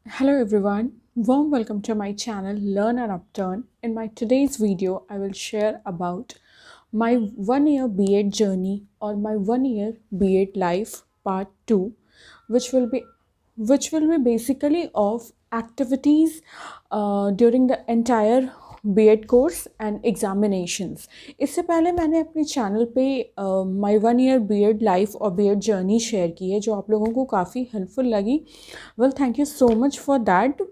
Hello everyone, warm welcome to my channel Learn and Upturn. In my today's video, I will share about my 1 year B.Ed journey or my 1 year B.Ed life part 2, which will be basically of activities during the entire B.Ed course and examinations. इससे पहले मैंने अपने channel पे my 1 year B.Ed life और B.Ed journey share की है, जो आप लोगों को काफ़ी हेल्पफुल लगी। Well, thank you so much for that.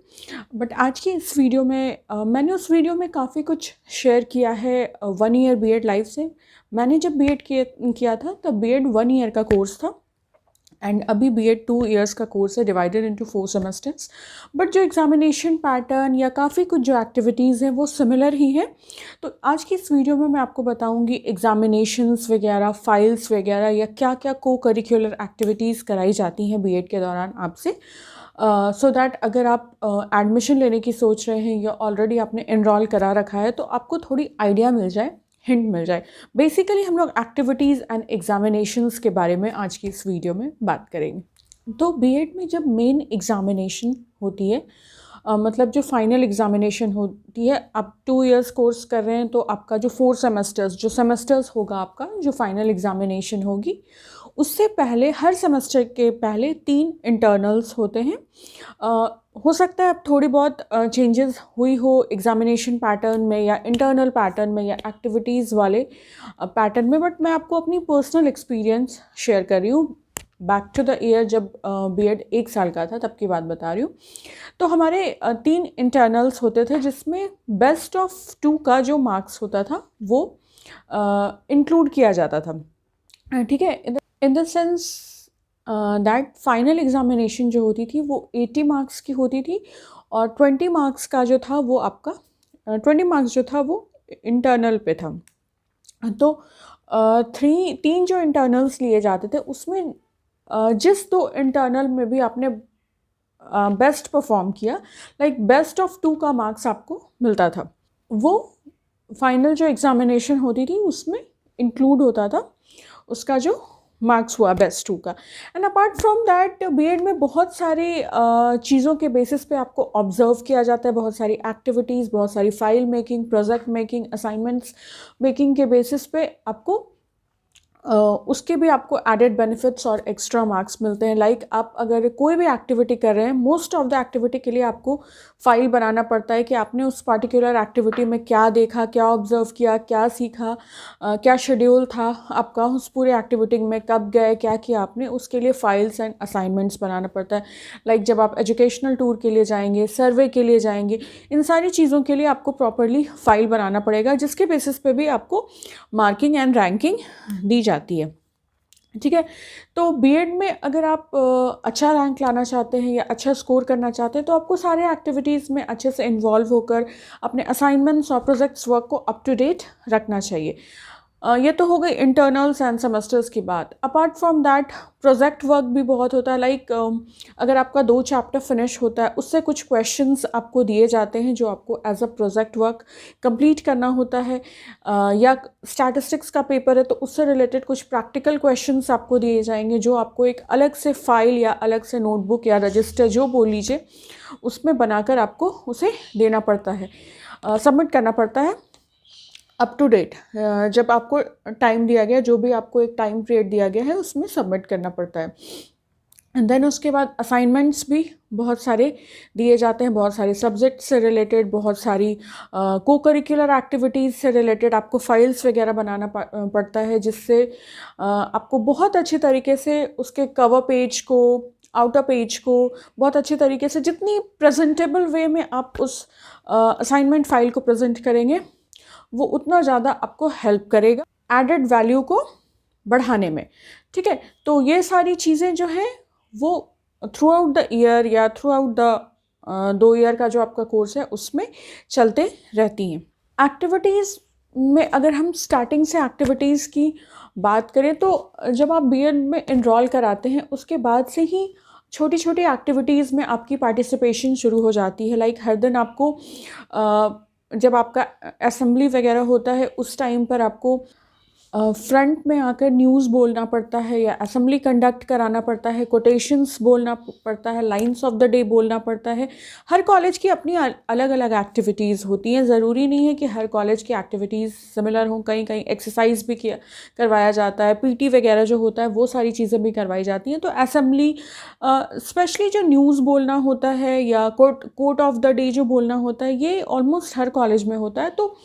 But आज की इस वीडियो में मैंने उस वीडियो में काफ़ी कुछ शेयर किया है 1 year B.Ed लाइफ से। मैंने जब B.Ed किया था तब B.Ed 1 year का कोर्स था एंड अभी B.Ed 2 years का कोर्स है, डिवाइडेड इनटू 4 सेमेस्टर्स। बट जो एग्जामिनेशन पैटर्न या काफ़ी कुछ जो एक्टिविटीज़ हैं वो सिमिलर ही है। तो आज की इस वीडियो में मैं आपको बताऊंगी एग्जामिनेशंस वगैरह, फाइल्स वगैरह या क्या क्या को करिकुलर एक्टिविटीज़ कराई जाती हैं B.Ed के दौरान आपसे, सो दैट अगर आप एडमिशन लेने की सोच रहे हैं या ऑलरेडी आपने इनरोल करा रखा है तो आपको थोड़ी आइडिया मिल जाए, हिंट मिल जाए। बेसिकली हम लोग एक्टिविटीज़ एंड एग्जामिनेशंस के बारे में आज की इस वीडियो में बात करेंगे। तो B.Ed में जब मेन एग्जामिनेशन होती है, मतलब जो फाइनल एग्जामिनेशन होती है, आप 2 years कोर्स कर रहे हैं तो आपका जो 4 सेमेस्टर्स जो सेमेस्टर्स होगा, आपका जो फाइनल एग्जामिनेशन होगी, उससे पहले हर सेमेस्टर के पहले 3 इंटरनल्स होते हैं। हो सकता है अब थोड़ी बहुत चेंजेस हुई हो एग्जामिनेशन पैटर्न में या इंटरनल पैटर्न में या एक्टिविटीज़ वाले पैटर्न में, बट मैं आपको अपनी पर्सनल एक्सपीरियंस शेयर कर रही हूँ बैक टू द ईयर जब B.Ed 1 साल का था, तब की बात बता रही हूँ। तो हमारे 3 इंटरनल्स होते थे जिसमें बेस्ट ऑफ 2 का जो मार्क्स होता था वो इंक्लूड किया जाता था। ठीक है, in the sense that final examination जो होती थी वो 80 मार्क्स की होती थी और 20 मार्क्स का जो था वो आपका 20 मार्क्स जो था वो इंटरनल पे था। तो तीन जो इंटरनल्स लिए जाते थे उसमें जिस 2 इंटरनल में भी आपने बेस्ट परफॉर्म किया, लाइक बेस्ट ऑफ 2 का मार्क्स आपको मिलता था, वो फाइनल जो एग्जामिनेशन होती थी उसमें इंक्लूड होता था, उसका जो मार्क्स हुआ बेस्ट 2 का। And apart from that B.Ed में बहुत सारी चीज़ों के बेसिस पे आपको ऑब्जर्व किया जाता है, बहुत सारी एक्टिविटीज़, बहुत सारी file making, project making, assignments making के बेसिस पे आपको उसके भी आपको एडेड बेनिफिट्स और एक्स्ट्रा मार्क्स मिलते हैं। लाइक आप अगर कोई भी एक्टिविटी कर रहे हैं, मोस्ट ऑफ द एक्टिविटी के लिए आपको फाइल बनाना पड़ता है कि आपने उस पर्टिकुलर एक्टिविटी में क्या देखा, क्या ऑब्जर्व किया, क्या सीखा, क्या शेड्यूल था आपका उस पूरे एक्टिविटी में, कब गए, क्या किया आपने, उसके लिए फाइल्स एंड असाइनमेंट्स बनाना पड़ता है। लाइक जब आप एजुकेशनल टूर के लिए जाएंगे, सर्वे के लिए जाएंगे, इन सारी चीज़ों के लिए आपको प्रॉपरली फाइल बनाना पड़ेगा, जिसके बेसिस पे भी आपको मार्किंग एंड रैंकिंग दी जाती है। ठीक है, तो B.Ed में अगर आप अच्छा रैंक लाना चाहते हैं या अच्छा स्कोर करना चाहते हैं तो आपको सारे एक्टिविटीज़ में अच्छे से इन्वॉल्व होकर अपने असाइनमेंट्स और प्रोजेक्ट्स वर्क को अप टू डेट रखना चाहिए। ये तो हो गई इंटरनल्स एंड सेमेस्टर्स की बात। Apart from that project work भी बहुत होता है। लाइक अगर आपका 2 चैप्टर फिनिश होता है, उससे कुछ क्वेश्चंस आपको दिए जाते हैं जो आपको as a project work complete करना होता है। या स्टैटिस्टिक्स का पेपर है तो उससे रिलेटेड कुछ प्रैक्टिकल क्वेश्चंस आपको दिए जाएंगे जो आपको एक अलग से फाइल या अलग से नोटबुक या रजिस्टर जो बोल लीजिए उसमें बनाकर आपको उसे देना पड़ता है, सबमिट करना पड़ता है अप टू डेट। जब आपको टाइम दिया गया, जो भी आपको एक टाइम पीरियड दिया गया है उसमें सबमिट करना पड़ता है। एंड देन उसके बाद असाइनमेंट्स भी बहुत सारे दिए जाते हैं, बहुत सारे सब्जेक्ट से रिलेटेड, बहुत सारी को करिकुलर एक्टिविटीज़ से रिलेटेड आपको फाइल्स वगैरह बनाना पड़ता है, जिससे आपको बहुत अच्छे तरीके से उसके कवर पेज को, आउटर पेज को बहुत अच्छे तरीके से, जितनी प्रेजेंटेबल वे में आप उस असाइनमेंट फाइल को प्रेजेंट करेंगे वो उतना ज़्यादा आपको हेल्प करेगा एडेड वैल्यू को बढ़ाने में। ठीक है, तो ये सारी चीज़ें जो हैं वो थ्रू आउट द ईयर या थ्रू आउट द 2 ईयर का जो आपका कोर्स है उसमें चलते रहती हैं। एक्टिविटीज़ में अगर हम स्टार्टिंग से एक्टिविटीज़ की बात करें तो जब आप B.Ed में इनरोल कराते हैं उसके बाद से ही छोटी छोटी एक्टिविटीज़ में आपकी पार्टिसिपेशन शुरू हो जाती है। लाइक हर दिन आपको जब आपका असेंबली वगैरह होता है उस टाइम पर आपको फ्रंट में आकर न्यूज़ बोलना पड़ता है या असेंबली कंडक्ट कराना पड़ता है, कोटेशंस बोलना पड़ता है, लाइन्स ऑफ द डे बोलना पड़ता है। हर कॉलेज की अपनी अलग अलग एक्टिविटीज़ होती हैं। ज़रूरी नहीं है कि हर कॉलेज की एक्टिविटीज़ सिमिलर हों। कहीं कहीं एक्सरसाइज भी किया करवाया जाता है, पीटी वगैरह जो होता है वो सारी चीज़ें भी करवाई जाती हैं। तो असेंबली स्पेशली जो न्यूज़ बोलना होता है या कोट ऑफ द डे जो बोलना होता है, ये ऑलमोस्ट हर कॉलेज में होता है। तो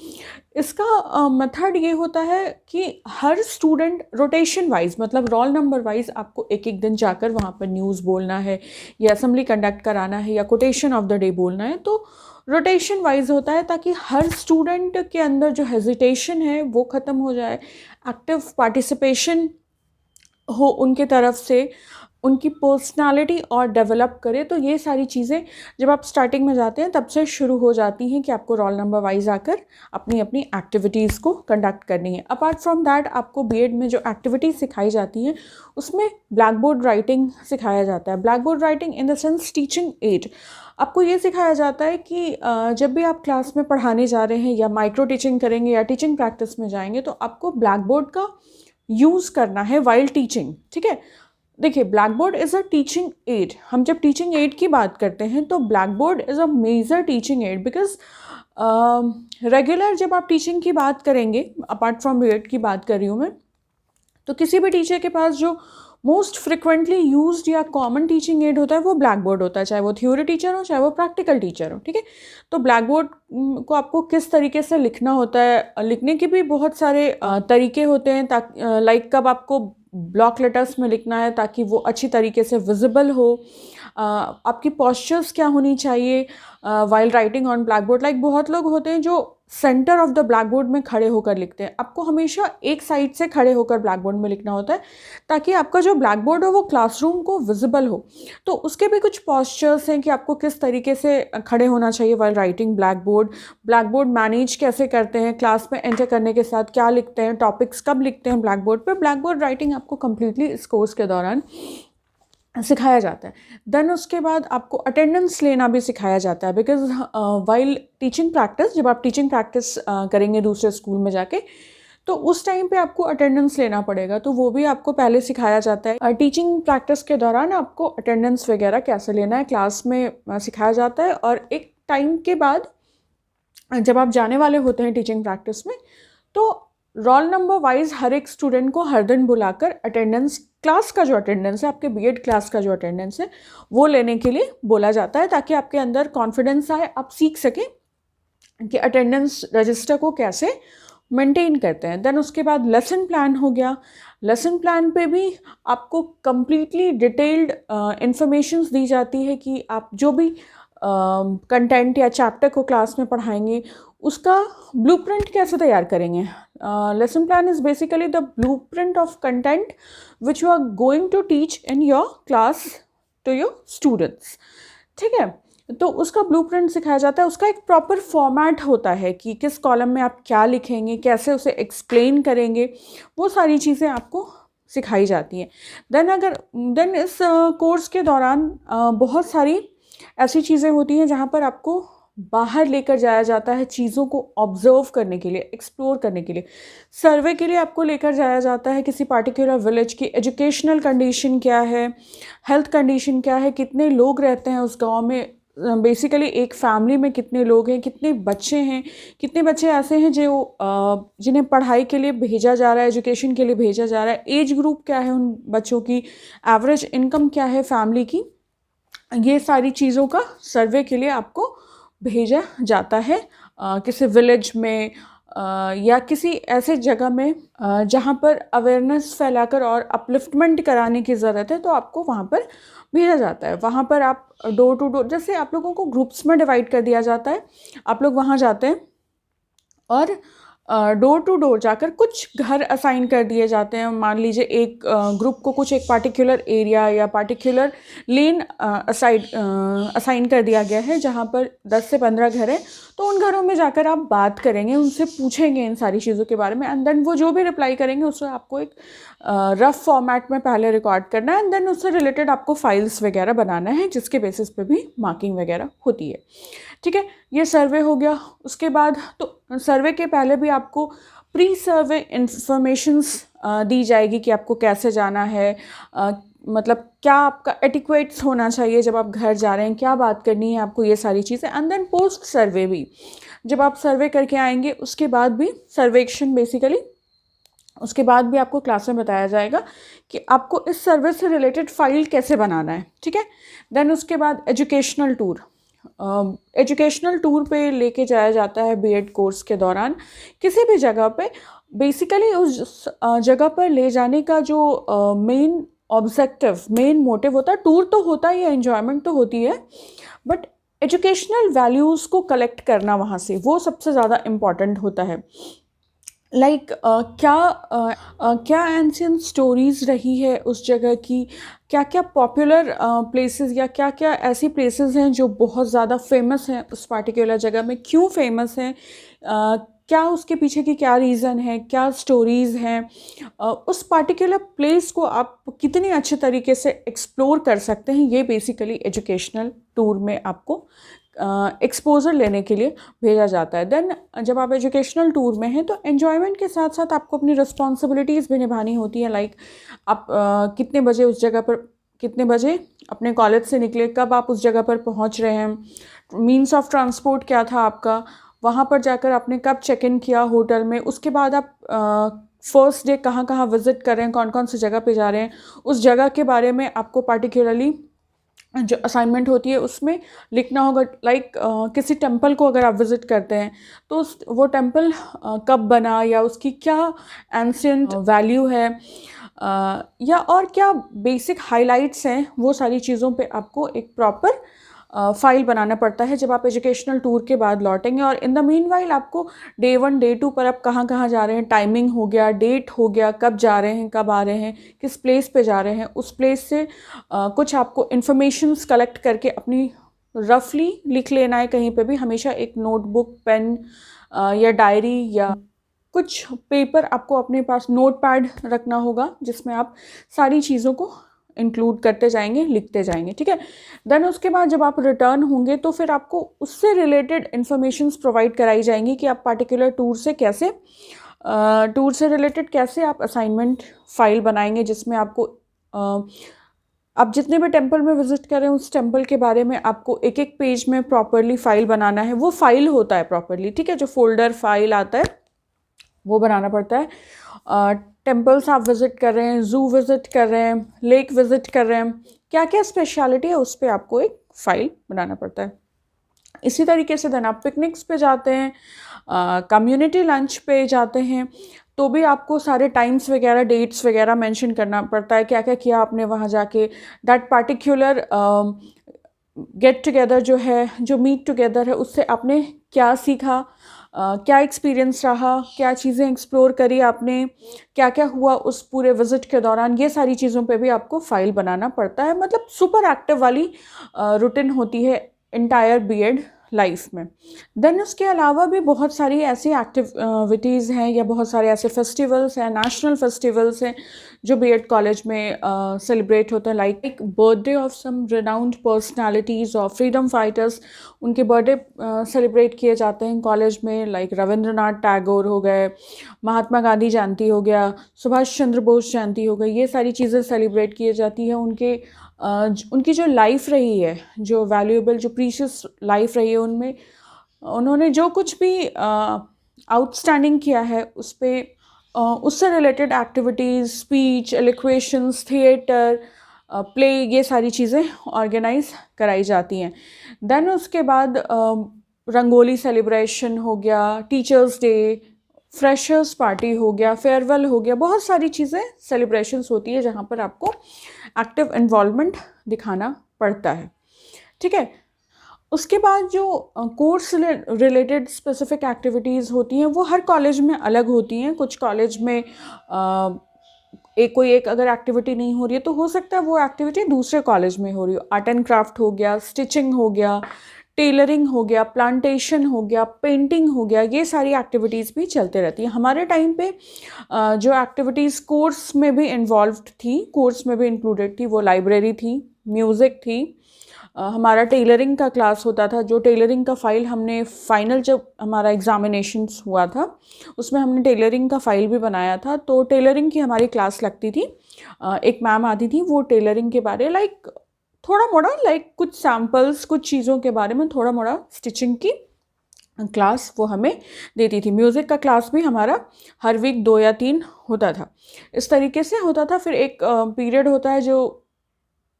इसका मेथड ये होता है कि हर स्टूडेंट रोटेशन वाइज, मतलब रोल नंबर वाइज आपको एक एक दिन जाकर वहाँ पर न्यूज़ बोलना है या असेंबली कंडक्ट कराना है या कोटेशन ऑफ द डे बोलना है। तो रोटेशन वाइज होता है ताकि हर स्टूडेंट के अंदर जो हेजिटेशन है वो ख़त्म हो जाए, एक्टिव पार्टिसिपेशन हो उनके तरफ से, उनकी पर्सनालिटी और डेवलप करे। तो ये सारी चीज़ें जब आप स्टार्टिंग में जाते हैं तब से शुरू हो जाती हैं कि आपको रोल नंबर वाइज आकर अपनी अपनी एक्टिविटीज़ को कंडक्ट करनी है। अपार्ट फ्रॉम दैट आपको बीएड में जो एक्टिविटीज़ सिखाई जाती हैं उसमें ब्लैक बोर्ड राइटिंग सिखाया जाता है। Black board writing in the sense teaching add. आपको ये सिखाया जाता है कि जब भी आप क्लास में पढ़ाने जा रहे हैं या माइक्रो टीचिंग करेंगे या टीचिंग प्रैक्टिस में जाएंगे तो आपको ब्लैक बोर्ड का यूज़ करना है वाइल टीचिंग। ठीक है, देखिए blackboard is a teaching aid. हम जब टीचिंग एड की बात करते हैं तो blackboard is a major teaching aid because regular जब आप टीचिंग की बात करेंगे, अपार्ट फ्रॉम बीएड की बात कर रही हूँ मैं, तो किसी भी टीचर के पास जो मोस्ट फ्रिक्वेंटली यूज्ड या कॉमन टीचिंग एड होता है वो ब्लैक बोर्ड होता है, चाहे वो थ्योरी टीचर हो चाहे वो प्रैक्टिकल टीचर हो। ठीक है, तो ब्लैक बोर्ड को आपको किस तरीके से लिखना होता है, लिखने के भी बहुत सारे तरीके होते हैं। ताकि लाइक कब आपको ब्लॉक लेटर्स में लिखना है ताकि वो अच्छी तरीके से विजिबल हो, आपकी पॉस्चर्स क्या होनी चाहिए while writing on black board. Like बहुत लोग होते हैं जो centre of the black board में खड़े होकर लिखते हैं। आपको हमेशा एक साइड से खड़े होकर ब्लैक बोर्ड में लिखना होता है ताकि आपका जो ब्लैक बोर्ड हो वो क्लासरूम को विजिबल हो। तो उसके भी कुछ पॉस्चर्स हैं कि आपको किस तरीके से खड़े होना चाहिए while writing black board. Black board manage कैसे करते हैं, क्लास में एंटर करने के साथ क्या लिखते हैं, टॉपिक्स कब लिखते हैं ब्लैक बोर्ड पर। ब्लैक बोर्ड राइटिंग आपको कम्प्लीटली इस कोर्स के दौरान सिखाया जाता है। देन उसके बाद आपको अटेंडेंस लेना भी सिखाया जाता है बिकॉज वाइल टीचिंग प्रैक्टिस, जब आप टीचिंग प्रैक्टिस करेंगे दूसरे स्कूल में जाके तो उस टाइम पे आपको अटेंडेंस लेना पड़ेगा। तो वो भी आपको पहले सिखाया जाता है। टीचिंग प्रैक्टिस के दौरान आपको अटेंडेंस वगैरह कैसे लेना है क्लास में सिखाया जाता है। और एक टाइम के बाद जब आप जाने वाले होते हैं टीचिंग प्रैक्टिस में तो रोल नंबर वाइज हर एक स्टूडेंट को हर दिन बुलाकर अटेंडेंस, क्लास का जो अटेंडेंस है, आपके बीएड क्लास का जो अटेंडेंस है वो लेने के लिए बोला जाता है ताकि आपके अंदर कॉन्फिडेंस आए, आप सीख सकें कि अटेंडेंस रजिस्टर को कैसे मेंटेन करते हैं। देन उसके बाद लेसन प्लान हो गया। लेसन प्लान पे भी आपको कम्प्लीटली डिटेल्ड इंफॉर्मेशंस दी जाती है कि आप जो भी कंटेंट या चैप्टर को क्लास में पढ़ाएंगे उसका ब्लूप्रिंट कैसे तैयार करेंगे। Lesson plan is basically the blueprint of content which you are going to teach in your class to your students. ठीक है, तो उसका ब्लूप्रिंट सिखाया जाता है। उसका एक प्रॉपर फॉर्मेट होता है कि किस कॉलम में आप क्या लिखेंगे, कैसे उसे एक्सप्लेन करेंगे, वो सारी चीज़ें आपको सिखाई जाती हैं। देन इस कोर्स के दौरान बहुत सारी ऐसी चीज़ें होती हैं जहाँ पर आपको बाहर लेकर जाया जाता है चीज़ों को ऑब्जर्व करने के लिए, एक्सप्लोर करने के लिए। सर्वे के लिए आपको लेकर जाया जाता है किसी पार्टिकुलर विलेज की एजुकेशनल कंडीशन क्या है, हेल्थ कंडीशन क्या है, कितने लोग रहते हैं उस गांव में, बेसिकली एक फैमिली में कितने लोग हैं, कितने बच्चे हैं, कितने बच्चे ऐसे हैं जो जिन्हें पढ़ाई के लिए भेजा जा रहा है, एजुकेशन के लिए भेजा जा रहा है, एज ग्रुप क्या है उन बच्चों की, एवरेज इनकम क्या है फैमिली की। ये सारी चीज़ों का सर्वे के लिए आपको भेजा जाता है किसी विलेज में या किसी ऐसे जगह में जहाँ पर अवेयरनेस फैलाकर और अपलिफ्टमेंट कराने की ज़रूरत है, तो आपको वहाँ पर भेजा जाता है। वहाँ पर आप डोर टू डोर, जैसे आप लोगों को ग्रुप्स में डिवाइड कर दिया जाता है, आप लोग वहाँ जाते हैं और डोर टू डोर जाकर कुछ घर असाइन कर दिए जाते हैं। मान लीजिए एक ग्रुप को कुछ एक पार्टिकुलर एरिया या पार्टिकुलर लेन असाइन कर दिया गया है जहाँ पर 10 से 15 घर हैं, तो उन घरों में जाकर आप बात करेंगे, उनसे पूछेंगे इन सारी चीज़ों के बारे में एंड देन वो जो भी रिप्लाई करेंगे उससे आपको एक रफ फॉर्मेट में पहले रिकॉर्ड करना है एंड देन उससे रिलेटेड आपको फाइल्स वगैरह बनाना है जिसके बेसिस पे भी मार्किंग वगैरह होती है। ठीक है, ये सर्वे हो गया। उसके बाद तो सर्वे के पहले भी आपको प्री सर्वे इंफॉर्मेशंस दी जाएगी कि आपको कैसे जाना है, मतलब क्या आपका एटिक्वेट्स होना चाहिए जब आप घर जा रहे हैं, क्या बात करनी है आपको, ये सारी चीज़ें। एंड देन पोस्ट सर्वे भी, जब आप सर्वे करके आएंगे उसके बाद भी सर्वेक्षण बेसिकली, उसके बाद भी आपको क्लास में बताया जाएगा कि आपको इस सर्वे से रिलेटेड फाइल कैसे बनाना है, ठीक है। देन उसके बाद एजुकेशनल टूर, एजुकेशनल टूर पे लेके जाया जाता है बीएड कोर्स के दौरान किसी भी जगह पे। बेसिकली उस जगह पर ले जाने का जो मेन ऑब्जेक्टिव, मेन मोटिव होता है, टूर तो होता ही है, एंजॉयमेंट तो होती है, बट एजुकेशनल वैल्यूज़ को कलेक्ट करना वहाँ से, वो सबसे ज़्यादा इम्पॉर्टेंट होता है। लाइक क्या एंशियंट स्टोरीज़ रही है उस जगह की, क्या क्या पॉपुलर प्लेसेस या क्या क्या ऐसी प्लेसेस हैं जो बहुत ज़्यादा फेमस हैं उस पार्टिकुलर जगह में, क्यों फेमस हैं, क्या उसके पीछे की क्या रीज़न है, क्या स्टोरीज़ हैं, उस पार्टिकुलर प्लेस को आप कितनी अच्छे तरीके से एक्सप्लोर कर सकते हैं, ये बेसिकली एजुकेशनल टूर में आपको एक्सपोजर लेने के लिए भेजा जाता है। देन जब आप एजुकेशनल टूर में हैं तो एन्जॉयमेंट के साथ साथ आपको अपनी रिस्पॉन्सिबिलिटीज़ भी निभानी होती है। लाइक आप कितने बजे उस जगह पर, कितने बजे अपने कॉलेज से निकले, कब आप उस जगह पर पहुंच रहे हैं, मीन्स ऑफ ट्रांसपोर्ट क्या था आपका, वहाँ पर जाकर आपने कब चेक इन किया होटल में, उसके बाद आप फर्स्ट डे कहाँ कहाँ विज़िट कर रहे हैं, कौन कौन सी जगह पे जा रहे हैं, उस जगह के बारे में आपको पार्टिकुलरली जो असाइनमेंट होती है उसमें लिखना होगा। लाइक किसी टेंपल को अगर आप विज़िट करते हैं तो वो टेंपल कब बना, या उसकी क्या एंशिएंट वैल्यू है, या और क्या बेसिक हाइलाइट्स हैं, वो सारी चीज़ों पे आपको एक प्रॉपर फाइल बनाना पड़ता है जब आप एजुकेशनल टूर के बाद लौटेंगे। और इन द मीन वाइल आपको डे 1 डे 2 पर आप कहाँ कहाँ जा रहे हैं, टाइमिंग हो गया, डेट हो गया, कब जा रहे हैं, कब आ रहे हैं, किस प्लेस पे जा रहे हैं, उस प्लेस से कुछ आपको इन्फॉर्मेशंस कलेक्ट करके अपनी रफली लिख लेना है कहीं पे भी। हमेशा एक नोटबुक, पेन या डायरी या कुछ पेपर आपको अपने पास, नोट पैड रखना होगा जिसमें आप सारी चीज़ों को इंक्लूड करते जाएंगे, लिखते जाएंगे, ठीक है। देन उसके बाद जब आप रिटर्न होंगे तो फिर आपको उससे रिलेटेड इन्फॉर्मेशंस प्रोवाइड कराई जाएंगी कि आप पार्टिकुलर टूर से कैसे, टूर से रिलेटेड कैसे आप असाइनमेंट फाइल बनाएंगे, जिसमें आपको आप जितने भी टेंपल में विजिट करें उस टेंपल के बारे में आपको एक एक पेज में प्रॉपरली फाइल बनाना है। वो फाइल होता है प्रॉपरली, ठीक है, जो फोल्डर फाइल आता है वो बनाना पड़ता है। टेंपल्स आप विज़िट कर रहे हैं, ज़ू विज़िट कर रहे हैं, लेक विज़िट कर रहे हैं, क्या क्या स्पेशलिटी है उस पर आपको एक फ़ाइल बनाना पड़ता है। इसी तरीके से देन आप पिकनिक्स पे जाते हैं, कम्युनिटी लंच पे जाते हैं, तो भी आपको सारे टाइम्स वगैरह, डेट्स वगैरह मेंशन करना पड़ता है, क्या क्या किया आपने वहाँ जाके, दैट पार्टिकुलर गेट टुगेदर जो है, जो मीट टुगेदर है, उससे आपने क्या सीखा, क्या एक्सपीरियंस रहा, क्या चीज़ें एक्सप्लोर करी आपने, क्या क्या हुआ उस पूरे विज़िट के दौरान, ये सारी चीज़ों पे भी आपको फ़ाइल बनाना पड़ता है। मतलब सुपर एक्टिव वाली रूटीन होती है इंटायर बीएड लाइफ में। देन उसके अलावा भी बहुत सारी ऐसी एक्टिविटीज़ हैं या बहुत सारे ऐसे फेस्टिवल्स हैं, नेशनल फेस्टिवल्स हैं जो बीएड कॉलेज में सेलिब्रेट होते हैं। Like birthday of some renowned personalities और फ्रीडम फाइटर्स, उनके बर्थडे सेलिब्रेट किए जाते हैं कॉलेज में। लाइक रविंद्रनाथ टैगोर हो गए, महात्मा गांधी जयंती हो गया, सुभाष चंद्र बोस जयंती हो गई, ये सारी चीज़ें सेलिब्रेट की जाती है। उनकी जो लाइफ रही है, जो वैल्यूएबल, जो प्रीशियस लाइफ रही है, उनमें उन्होंने जो कुछ भी आउटस्टैंडिंग किया है उस पर उससे related activities, speech, elocutions, theatre, play, ये सारी चीज़ें ऑर्गेनाइज कराई जाती हैं। देन उसके बाद रंगोली सेलिब्रेशन हो गया, टीचर्स डे, फ्रेशर्स पार्टी हो गया, फेयरवेल हो गया, बहुत सारी चीज़ें सेलिब्रेशंस होती है जहाँ पर आपको एक्टिव इन्वॉल्वमेंट दिखाना पड़ता है, ठीक है। उसके बाद जो कोर्स रिलेटेड स्पेसिफिक एक्टिविटीज़ होती हैं वो हर कॉलेज में अलग होती हैं। कुछ कॉलेज में कोई एक अगर एक्टिविटी नहीं हो रही है तो हो सकता है वो एक्टिविटी दूसरे कॉलेज में हो रही हो। आर्ट एंड क्राफ्ट हो गया, स्टिचिंग हो गया, टेलरिंग हो गया, प्लांटेशन हो गया, पेंटिंग हो गया, ये सारी एक्टिविटीज़ भी चलते रहती हैं। हमारे टाइम पे जो एक्टिविटीज़ कोर्स में भी इन्वॉल्व्ड थी, कोर्स में भी इंक्लूडेड थी, वो लाइब्रेरी थी, म्यूज़िक थी, हमारा टेलरिंग का क्लास होता था। जो टेलरिंग का फ़ाइल हमने फाइनल जब हमारा एग्ज़ामिनेशंस हुआ था उसमें हमने टेलरिंग का फ़ाइल भी बनाया था। तो टेलरिंग की हमारी क्लास लगती थी। एक मैम आती थी, वो टेलरिंग के बारे लाइक थोड़ा मोड़ा लाइक कुछ सैम्पल्स, कुछ चीज़ों के बारे में थोड़ा मोड़ा स्टिचिंग की क्लास वो हमें देती थी। म्यूज़िक का क्लास भी हमारा हर वीक 2 या 3 होता था। इस तरीके से होता था। फिर एक पीरियड होता है जो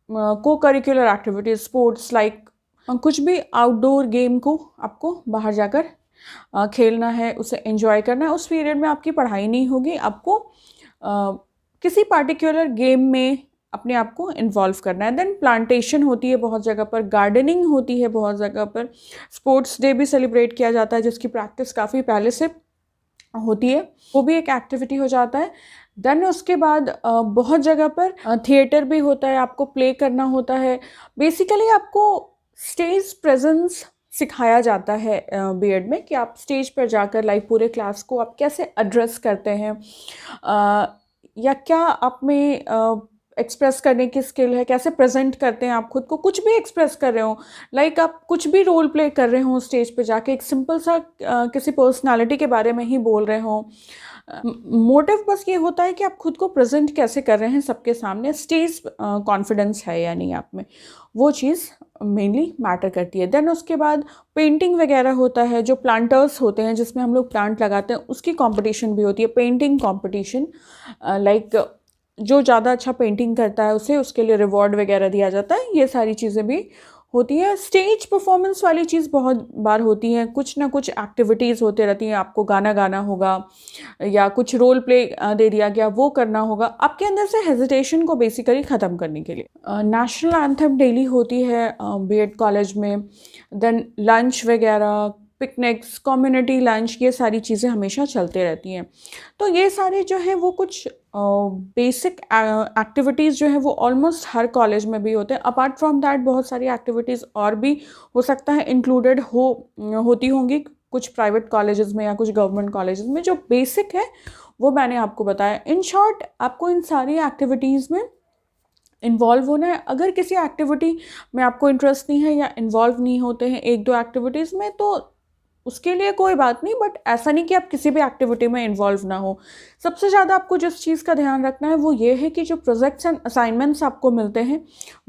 को करिकुलर एक्टिविटीज़, स्पोर्ट्स लाइक कुछ भी आउटडोर गेम को आपको बाहर जाकर खेलना है, उसे एंजॉय करना है। उस पीरियड में आपकी पढ़ाई नहीं होगी, आपको किसी पार्टिकुलर गेम में अपने आप को इन्वॉल्व करना है। देन प्लांटेशन होती है बहुत जगह पर, गार्डनिंग होती है बहुत जगह पर, स्पोर्ट्स डे भी सेलिब्रेट किया जाता है जिसकी प्रैक्टिस काफ़ी पहले से होती है, वो भी एक एक्टिविटी हो जाता है। देन उसके बाद बहुत जगह पर थिएटर भी होता है, आपको प्ले करना होता है। बेसिकली आपको स्टेज प्रेजेंस सिखाया जाता है बीएड में कि आप स्टेज पर जाकर लाइक पूरे क्लास को आप कैसे एड्रेस करते हैं, या क्या आप में एक्सप्रेस करने की स्किल है, कैसे प्रेजेंट करते हैं आप खुद को, कुछ भी एक्सप्रेस कर रहे हो, लाइक आप कुछ भी रोल प्ले कर रहे हो स्टेज पे जाके, एक सिंपल सा किसी पर्सनालिटी के बारे में ही बोल रहे हो। मोटिव बस ये होता है कि आप खुद को प्रेजेंट कैसे कर रहे हैं सबके सामने, स्टेज कॉन्फिडेंस है या नहीं आप में, वो चीज़ मेनली मैटर करती है। देन उसके बाद पेंटिंग वगैरह होता है, जो प्लांटर्स होते हैं जिसमें हम लोग प्लांट लगाते हैं उसकी कंपटीशन भी होती है, पेंटिंग कंपटीशन। लाइक जो ज़्यादा अच्छा पेंटिंग करता है उसे उसके लिए रिवॉर्ड वगैरह दिया जाता है, ये सारी चीज़ें भी होती है। स्टेज परफॉर्मेंस वाली चीज़ बहुत बार होती है, कुछ ना कुछ एक्टिविटीज़ होते रहती हैं, आपको गाना गाना होगा या कुछ रोल प्ले दे दिया गया वो करना होगा, आपके अंदर से हेजिटेशन को बेसिकली ख़त्म करने के लिए। नेशनल एंथम डेली होती है बीएड कॉलेज में। देन लंच वगैरह, पिकनिक्स, कम्युनिटी लंच, ये सारी चीज़ें हमेशा चलते रहती हैं। तो ये सारे जो हैं वो कुछ बेसिक एक्टिविटीज़ जो है वो ऑलमोस्ट हर कॉलेज में भी होते हैं। अपार्ट फ्रॉम दैट बहुत सारी एक्टिविटीज़ और भी हो सकता है इंक्लूडेड होती होंगी कुछ प्राइवेट कॉलेजेस में या कुछ गवर्नमेंट कॉलेजेस में। जो बेसिक है वो मैंने आपको बताया। इन शॉर्ट आपको इन सारी एक्टिविटीज़ में इन्वॉल्व होना है। अगर किसी एक्टिविटी में आपको इंटरेस्ट नहीं है या इन्वॉल्व नहीं होते हैं एक दो एक्टिविटीज़ में, तो उसके लिए कोई बात नहीं, बट ऐसा नहीं कि आप किसी भी एक्टिविटी में इन्वॉल्व ना हो। सबसे ज़्यादा आपको जिस चीज़ का ध्यान रखना है वो ये है कि जो प्रोजेक्ट्स एंड असाइनमेंट्स आपको मिलते हैं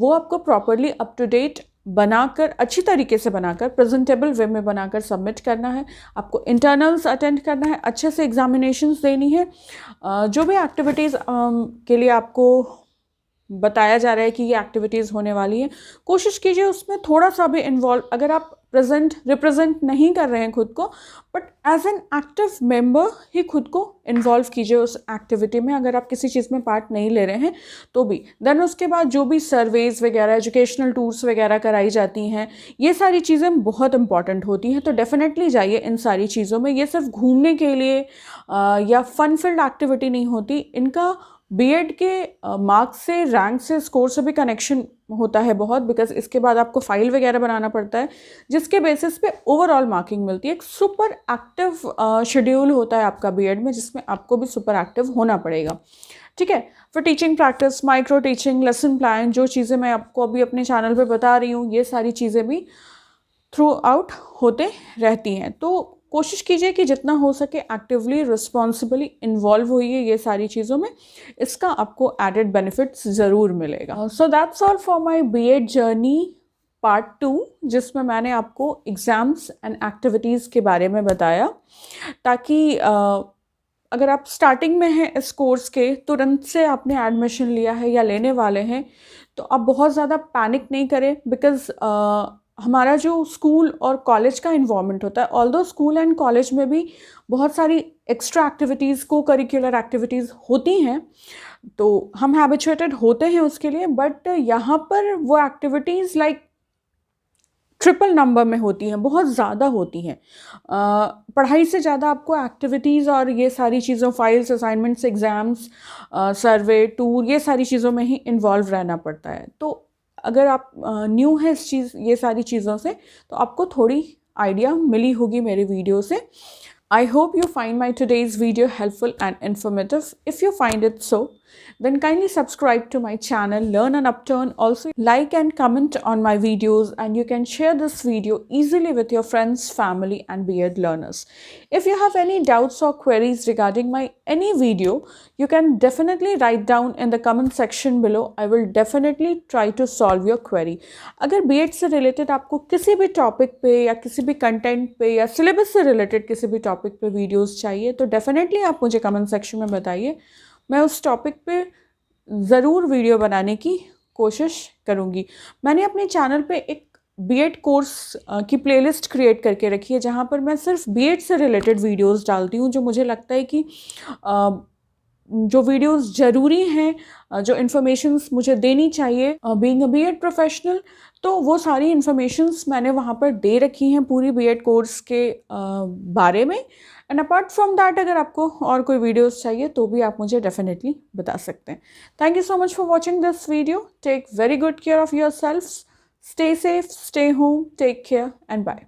वो आपको प्रॉपरली अप टू डेट बनाकर, अच्छी तरीके से बनाकर, प्रेजेंटेबल वे में बनाकर सबमिट करना है। आपको इंटरनल्स अटेंड करना है, अच्छे से एग्जामिनेशंस देनी है। जो भी एक्टिविटीज़ के लिए आपको बताया जा रहा है कि ये एक्टिविटीज़ होने वाली है, कोशिश कीजिए उसमें थोड़ा सा भी इन्वॉल्व। अगर आप रिप्रेजेंट नहीं कर रहे हैं खुद को, but as an active member ही खुद को इन्वॉल्व कीजिए उस एक्टिविटी में, अगर आप किसी चीज़ में पार्ट नहीं ले रहे हैं तो भी। देन उसके बाद जो भी सर्वेज वगैरह, एजुकेशनल टूर्स वगैरह कराई जाती हैं, ये सारी चीज़ें बहुत इंपॉर्टेंट होती हैं, तो डेफिनेटली जाइए इन सारी चीज़ों में। ये सिर्फ घूमने के लिए या फन फिल्ड एक्टिविटी नहीं होती, इनका बीएड के मार्क्स से, रैंक से, स्कोर से भी कनेक्शन होता है बहुत, बिकॉज इसके बाद आपको फाइल वगैरह बनाना पड़ता है जिसके बेसिस पे ओवरऑल मार्किंग मिलती है। एक सुपर एक्टिव शेड्यूल होता है आपका बीएड में जिसमें आपको भी सुपर एक्टिव होना पड़ेगा। ठीक है। फिर teaching practice, micro teaching, lesson plan, जो चीज़ें मैं आपको अभी अपने चैनल पे बता रही हूँ, ये सारी चीज़ें भी थ्रू आउट होते रहती हैं। तो कोशिश कीजिए कि जितना हो सके एक्टिवली, रिस्पॉन्सिबली इन्वॉल्व होइए ये सारी चीज़ों में, इसका आपको एडेड बेनिफिट्स ज़रूर मिलेगा। So that's all for my BEd journey part 2, जिसमें मैंने आपको एग्ज़ाम्स एंड एक्टिविटीज़ के बारे में बताया, ताकि अगर आप स्टार्टिंग में हैं इस कोर्स के, तुरंत से आपने एडमिशन लिया है या लेने वाले हैं, तो आप बहुत ज़्यादा पैनिक नहीं करें, बिकॉज़ हमारा जो स्कूल और कॉलेज का इन्वॉर्मेंट होता है, ऑल्दो स्कूल एंड कॉलेज में भी बहुत सारी एक्स्ट्रा एक्टिविटीज़, को करिकुलर एक्टिविटीज़ होती हैं, तो हम हैबिचुएटेड होते हैं उसके लिए, बट यहाँ पर वो एक्टिविटीज़ लाइक ट्रिपल नंबर में होती हैं, बहुत ज़्यादा होती हैं। पढ़ाई से ज़्यादा आपको एक्टिविटीज़ और ये सारी चीज़ों, फाइल्स, असाइनमेंट्स, एग्ज़ाम्स, सर्वे, टूर, ये सारी चीज़ों में ही इन्वॉल्व रहना पड़ता है। तो अगर आप न्यू है ये सारी चीज़ों से, तो आपको थोड़ी आइडिया मिली होगी मेरे वीडियो से। I hope you find my today's video helpful and informative. If you find it so, then kindly subscribe to my channel Learn and Upturn. Also like and comment on my videos, and you can share this video easily with your friends, family and B.Ed learners. If you have any doubts or queries regarding my any video, you can definitely write down in the comment section below. I will definitely try to solve your query. अगर B.Ed से related आपको किसी भी topic पे या किसी भी content पे या सिलेबस से रिलेटेड किसी भी टॉपिक पे वीडियोस चाहिए तो डेफिनेटली आप मुझे कमेंट सेक्शन में बताइए। मैं उस टॉपिक पे ज़रूर वीडियो बनाने की कोशिश करूँगी। मैंने अपने चैनल पे एक B.Ed कोर्स की प्लेलिस्ट क्रिएट करके रखी है जहाँ पर मैं सिर्फ B.Ed से रिलेटेड वीडियोस डालती हूँ, जो मुझे लगता है कि जो वीडियोस ज़रूरी हैं, जो इन्फॉर्मेशंस मुझे देनी चाहिए बीइंग अ B.Ed प्रोफेशनल, तो वो सारी इन्फॉर्मेशंस मैंने वहाँ पर दे रखी हैं पूरी B.Ed कोर्स के बारे में। एंड अपार्ट फ्रॉम दैट, अगर आपको और कोई वीडियोस चाहिए तो भी आप मुझे डेफिनेटली बता सकते हैं। Thank you so much for watching this video. Take very good care of yourself, stay safe, stay home, take care and bye.